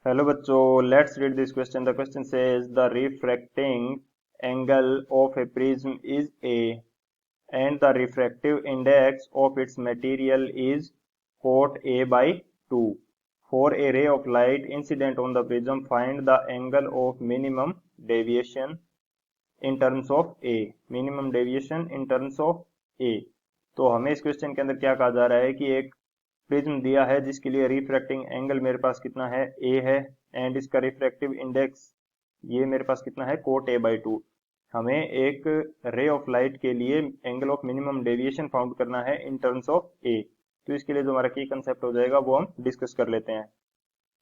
Hello बच्चों, let's read this question. The question says the refracting angle of A prism is a and the refractive index of its material is cot A by 2. For a ray of light incident on the prism, find the angle of minimum deviation in terms of A. Minimum deviation in terms of A. तो हमें इस question के अंदर क्या कहा जा रहा है कि एक प्रिज्म दिया है जिसके लिए रिफ्रैक्टिंग एंगल मेरे पास कितना है, ए है, एंड इसका रिफ्रैक्टिव इंडेक्स ये मेरे पास कितना है, कोट ए बाई 2। हमें एक रे ऑफ लाइट के लिए angle of minimum deviation found करना है इन टर्म्स ऑफ ए। तो इसके लिए जो हमारा की कंसेप्ट हो जाएगा वो हम डिस्कस कर लेते हैं।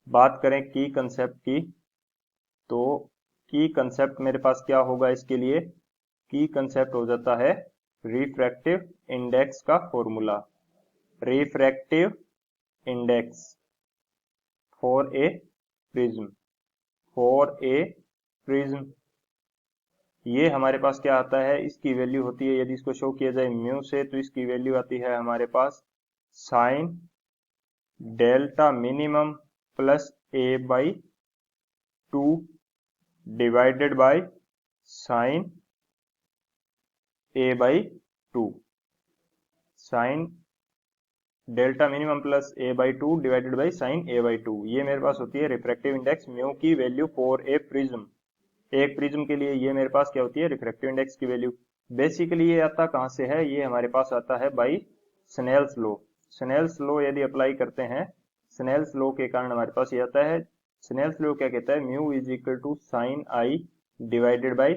बात करें की कंसेप्ट की, तो की कंसेप्ट मेरे पास क्या होगा, इसके लिए की कंसेप्ट हो जाता है रिफ्रैक्टिव इंडेक्स का formula. Refractive index for a prism, for a prism, ये हमारे पास क्या आता है, इसकी वैल्यू होती है, यदि इसको शो किया जाए म्यू से, तो इसकी वैल्यू आती है हमारे पास sine delta minimum plus A by 2 divided by sine A by 2। Sine delta minimum plus A by 2 divided by sine A by 2, ये मेरे पास होती है रिफ्रैक्टिव इंडेक्स म्यू की वैल्यू फॉर ए प्रिज्म। एक प्रिज्म के लिए ये मेरे पास क्या होती है, रिफ्रैक्टिव इंडेक्स की वैल्यू। बेसिकली ये आता कहां से है, ये हमारे पास आता है by Snell's law. Snell's law यदि अप्लाई करते हैं, स्नेल्स लॉ के कारण हमारे पास ये आता है। स्नेल्स लॉ क्या कहता है, mu is equal to sine I divided by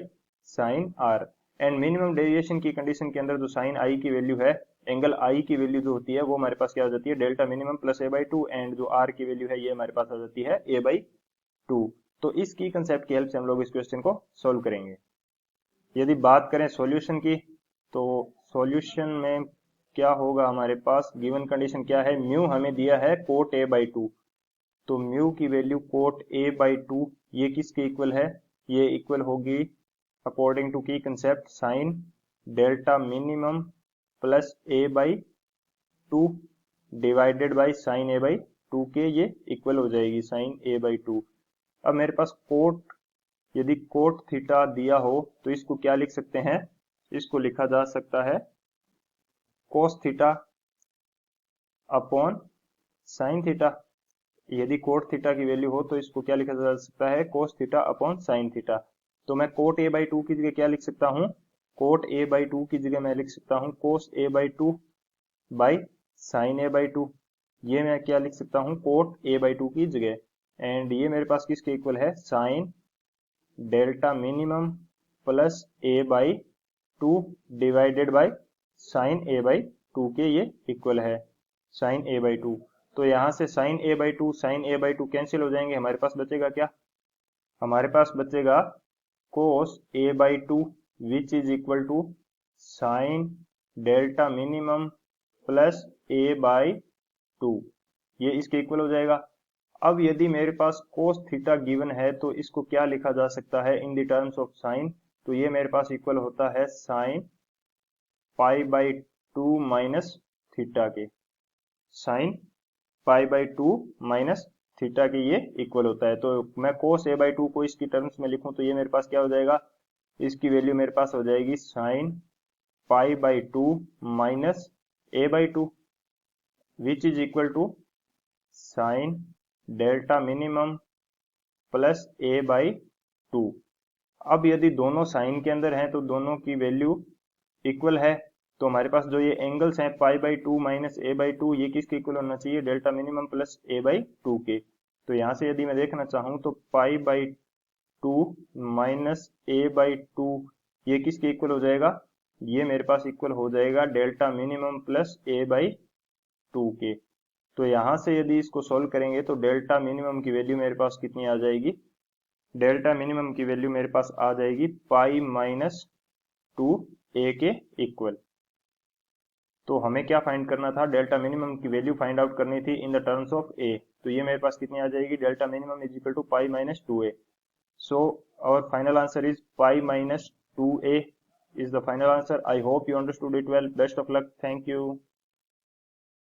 sine R. And minimum deviation की कंडीशन के अंदर जो साइन आई की वैल्यू है, एंगल आई की वैल्यू जो होती है वो हमारे पास क्या हो जाती है, delta minimum plus A by 2, and जो आर की वैल्यू है ये हमारे पास आ जाती है ए बाई 2। तो इस की कंसेप्ट की हेल्प से हम लोग इस क्वेश्चन को सोल्व करेंगे। यदि बात करें सॉल्यूशन की, तो सॉल्यूशन में क्या होगा, हमारे पास गिवन कंडीशन क्या है, म्यू हमें दिया है कोट ए बाई 2, तो म्यू की वैल्यू कोट ए बाई 2 ये किसके इक्वल है, ये इक्वल होगी अकॉर्डिंग टू की concept sign delta minimum plus A by 2 divided by sine A by 2 के, ये इक्वल हो जाएगी साइन ए बाई 2। अब मेरे पास कोट, यदि कोट थीटा दिया हो तो इसको क्या लिख सकते हैं, इसको लिखा जा सकता है cos theta upon sine theta. यदि कोट थीटा की वैल्यू हो तो इसको क्या लिखा जा सकता है, cos theta upon sine theta. तो मैं कोट ए बाई 2 की जगह क्या लिख सकता हूं, कोट ए बाई 2 की जगह मैं लिख सकता हूं cos A by 2 by sine A by 2। ये मैं क्या लिख सकता हूं, कोट ए बाई 2 की जगह, एंड ये मेरे पास किसके इक्वल है, sign delta minimum plus A by 2 divided by sine A by 2 के, ये इक्वल है साइन ए बाई 2। तो यहां से sine A by 2 sine A by 2 cancel हो जाएंगे, हमारे पास बचेगा क्या, हमारे पास बचेगा cos A by 2 which is equal to sine delta minimum plus A by 2, ये इसके इक्वल हो जाएगा। अब यदि मेरे पास कोस थीटा गिवन है तो इसको क्या लिखा जा सकता है in the terms of sine, तो ये मेरे पास इक्वल होता है sine pi by 2 minus theta के, sine pi by 2 minus theta के, ये इक्वल होता है। तो मैं कोस ए बाई 2 को इसकी टर्म्स में लिखूं तो ये मेरे पास क्या हो जाएगा, इसकी वैल्यू मेरे पास हो जाएगी sine pi by 2 minus a by 2 which is equal to sine delta minimum plus A by 2। अब यदि दोनों साइन के अंदर हैं तो दोनों की वैल्यू इक्वल है, तो हमारे पास जो ये एंगल्स हैं पाई बाई 2 माइनस ए बाई 2, ये किसके इक्वल होना चाहिए, delta minimum plus A by 2 के। तो यहां से यदि मैं देखना चाहूं तो पाई बाई 2 माइनस ए बाई 2 ये किसके इक्वल हो जाएगा, ये मेरे पास इक्वल हो जाएगा delta minimum plus A by 2 के। तो यहां से यदि इसको सोल्व करेंगे तो डेल्टा मिनिमम की वैल्यू मेरे पास कितनी आ जाएगी, डेल्टा मिनिमम की वैल्यू मेरे पास आ जाएगी पाई माइनस 2 ए के इक्वल। तो हमें क्या फाइंड करना था, डेल्टा मिनिमम की वैल्यू फाइंड आउट करनी थी in the terms of a. तो ये मेरे पास कितनी आ जाएगी, delta minimum is equal to pi minus 2a। So our final answer is pi minus 2a is the final answer. I hope you understood it well. Best of luck. Thank you.